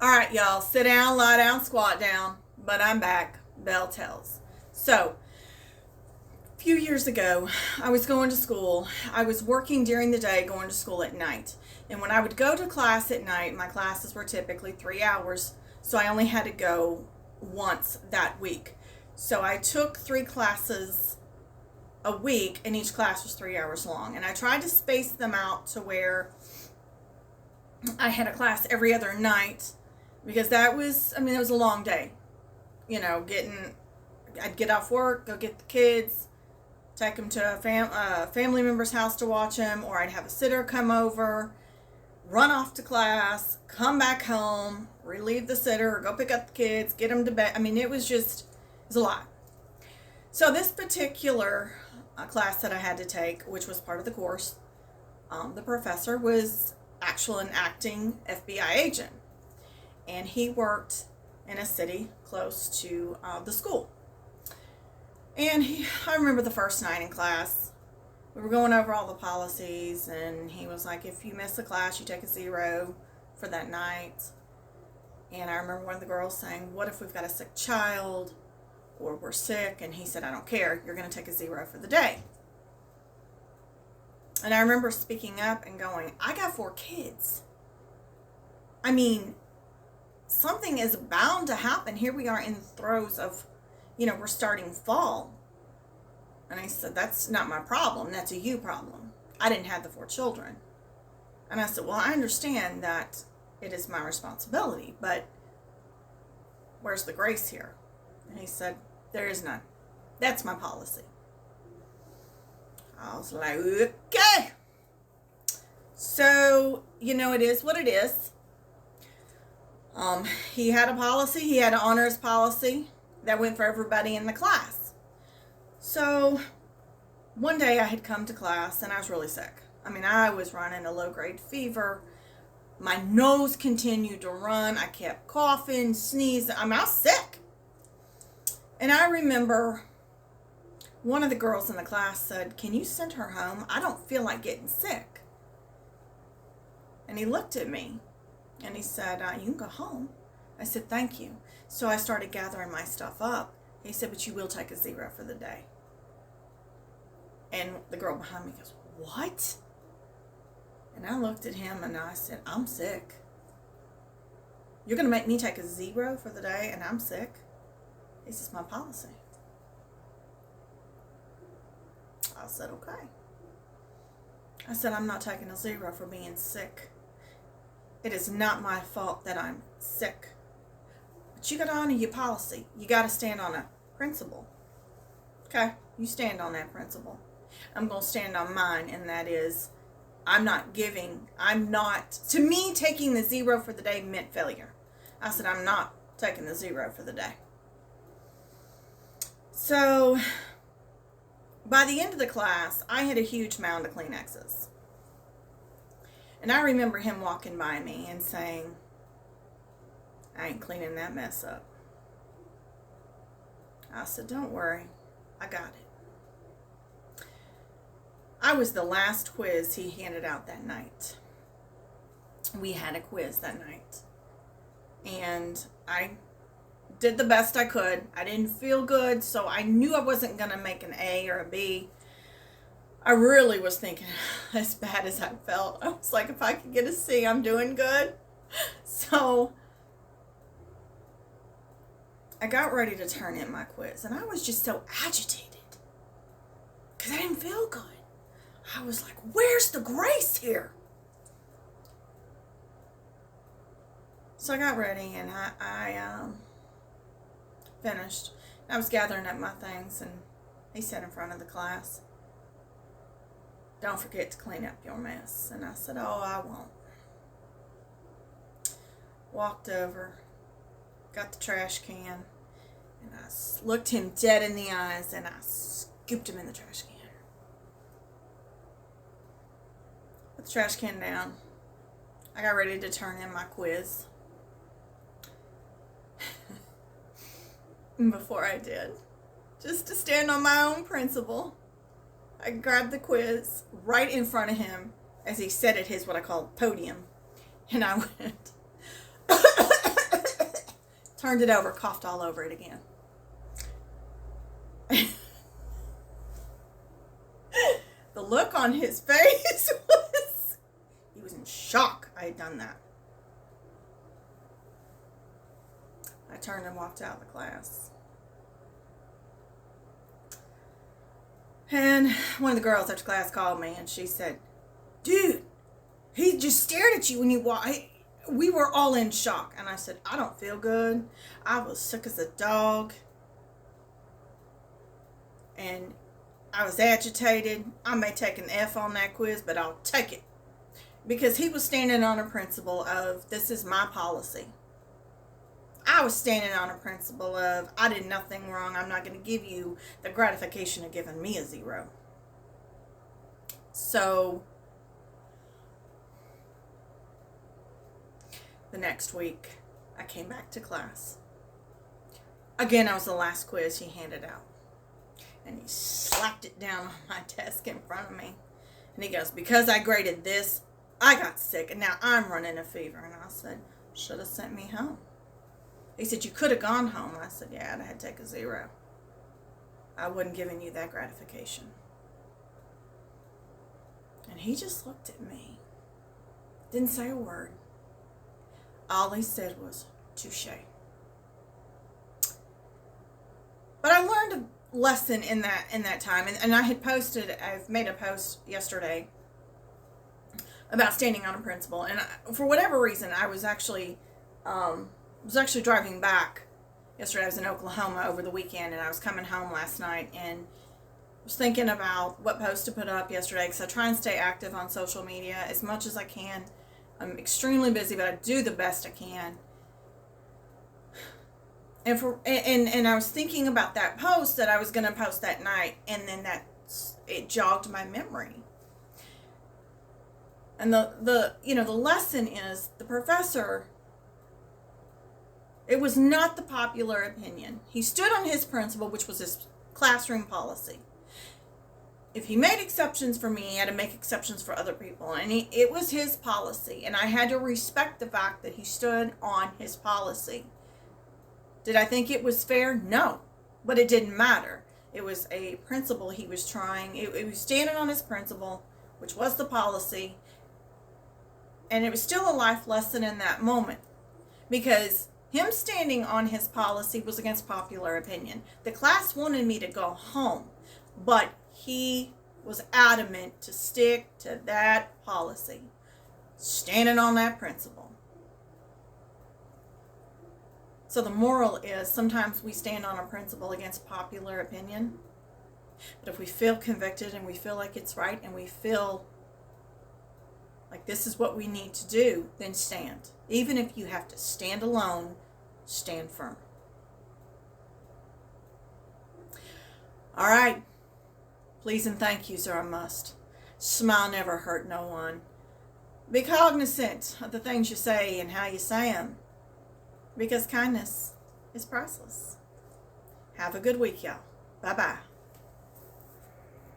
All right, y'all, sit down, lie down, squat down. But I'm back. Belle Tellz. So, a few years ago, I was going to school. I was working during the day, going to school at night. And when I would go to class at night, my classes were typically 3 hours, so I only had to go once that week. So I took 3 classes a week, and each class was 3 hours long. And I tried to space them out to where I had a class every other night because it was a long day. I'd get off work, go get the kids, take them to a family member's house to watch them, or I'd have a sitter come over, run off to class, come back home, relieve the sitter, or go pick up the kids, get them to bed. It was a lot. So this particular class that I had to take, which was part of the course, the professor was actually an acting FBI agent, and he worked in a city close to the school. And I remember the first night in class, we were going over all the policies, and he was like, if you miss a class, you take a 0 for that night. And I remember one of the girls saying, what if we've got a sick child, or we're sick? And he said, I don't care, you're going to take a 0 for the day. And I remember speaking up and going, I got 4 kids. Something is bound to happen. Here we are in the throes of, we're starting fall. And I said, that's not my problem. That's a you problem. I didn't have the 4 children. And I said, well, I understand that it is my responsibility, but where's the grace here? And he said, there is none. That's my policy. I was like, okay. So, it is what it is. He had a policy. He had to honor his policy. That went for everybody in the class. So, one day I had come to class and I was really sick. I was running a low-grade fever. My nose continued to run. I kept coughing, sneezing. I was sick. And I remember one of the girls in the class said, can you send her home? I don't feel like getting sick. And he looked at me and he said, you can go home. I said, thank you. So I started gathering my stuff up. He said, but you will take a 0 for the day. And the girl behind me goes, what? And I looked at him and I said, I'm sick. You're going to make me take a 0 for the day and I'm sick? He says, my policy. I said, okay. I said, I'm not taking a 0 for being sick. It is not my fault that I'm sick. But you got to honor your policy. You got to stand on a principle. Okay? You stand on that principle. I'm going to stand on mine, and that is, to me, taking the 0 for the day meant failure. I said, I'm not taking the 0 for the day. So, by the end of the class, I had a huge mound of Kleenexes. And I remember him walking by me and saying, I ain't cleaning that mess up. I said, don't worry, I got it. I was the last quiz he handed out that night. We had a quiz that night. And I did the best I could. I didn't feel good, so I knew I wasn't going to make an A or a B. I really was thinking, as bad as I felt, I was like, if I could get a C, I'm doing good. So I got ready to turn in my quiz, and I was just so agitated because I didn't feel good. I was like, where's the grace here? So I got ready, and I finished. I was gathering up my things, and he sat in front of the class. Don't forget to clean up your mess. And I said, oh, I won't. Walked over, got the trash can, and I looked him dead in the eyes, and I scooped him in the trash can. Put the trash can down. I got ready to turn in my quiz. And before I did, just to stand on my own principle, I grabbed the quiz right in front of him as he sat at his, what I call, podium. And I went, turned it over, coughed all over it again. The look on his face was, he was in shock I had done that. I turned and walked out of the class. And one of the girls after class called me and she said, dude, he just stared at you when you walked. We were all in shock. And I said, I don't feel good. I was sick as a dog. And I was agitated. I may take an F on that quiz, but I'll take it. Because he was standing on a principle of, this is my policy. I was standing on a principle of, I did nothing wrong. I'm not going to give you the gratification of giving me a 0. So, the next week, I came back to class. Again, I was the last quiz he handed out. And he slapped it down on my desk in front of me. And he goes, because I graded this, I got sick, and now I'm running a fever. And I said, should have sent me home. He said, you could have gone home. I said, yeah, I'd had to take a 0. I wouldn't giving you that gratification. And he just looked at me. Didn't say a word. All he said was, touche. But I learned a lesson in that time. And I've made a post yesterday about standing on a principle. And for whatever reason, I was actually driving back yesterday. I was in Oklahoma over the weekend, and I was coming home last night and was thinking about what post to put up yesterday, because I try and stay active on social media as much as I can. I'm extremely busy, but I do the best I can. And I was thinking about that post that I was going to post that night, and then it jogged my memory. And the lesson is, the professor, it was not the popular opinion. He stood on his principle, which was his classroom policy. If he made exceptions for me, he had to make exceptions for other people. And it was his policy. And I had to respect the fact that he stood on his policy. Did I think it was fair? No. But it didn't matter. It was a principle he was trying. It was standing on his principle, which was the policy. And it was still a life lesson in that moment. Because him standing on his policy was against popular opinion. The class wanted me to go home, but he was adamant to stick to that policy, standing on that principle. So the moral is, sometimes we stand on a principle against popular opinion, but if we feel convicted and we feel like it's right and we feel like this is what we need to do, then stand. Even if you have to stand alone, stand firm. All right. Please and thank yous are a must. Smile never hurt no one. Be cognizant of the things you say and how you say them, because kindness is priceless. Have a good week, y'all. Bye-bye.